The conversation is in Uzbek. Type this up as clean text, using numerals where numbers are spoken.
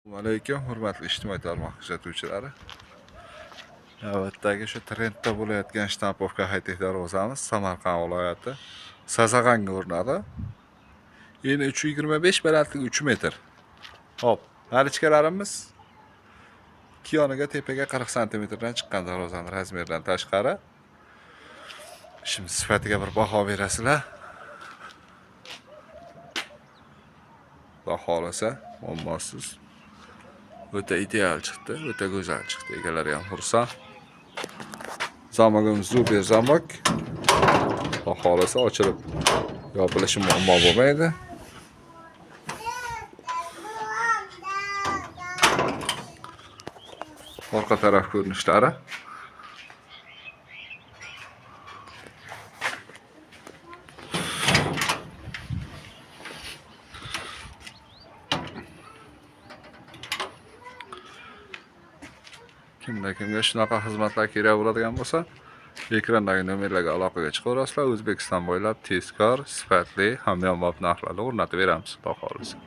Assalomu alaykum, hurmatli ijtimoiy tarmoq kuzatuvchilari. Navbatdagi shu trendda bo'layotgan shtampovka haytek darvozamiz Samarqand viloyati Sazag'anga o'rnadi. Eni 325, balandligi 3 metr. Hop, nalichkalarimiz ikki yoniga tepaga 40 cm dan chiqqan darvozaning razmeridan tashqari. Şimdi sifatiga bir baho berasizlar. Baholasa, muammosiz. O'ta ideal chiqdi, o'ta go'zal chiqdi. Egalari ham xursand. Zamogimiz super zamok. Baholasa ochilib yopilishi muammo bo'lmaydi. Orqa taraf ko'rinishlari. Kimga shunaqa xizmatlar kerak bo'ladigan bo'lsa, ekrandagi nomerlarga aloqaga chiqaverasizlar. O'zbekiston bo'ylab tezkor, sifatli, hamyonbop narxlarda o'rnatib beramiz, xudo xolisa.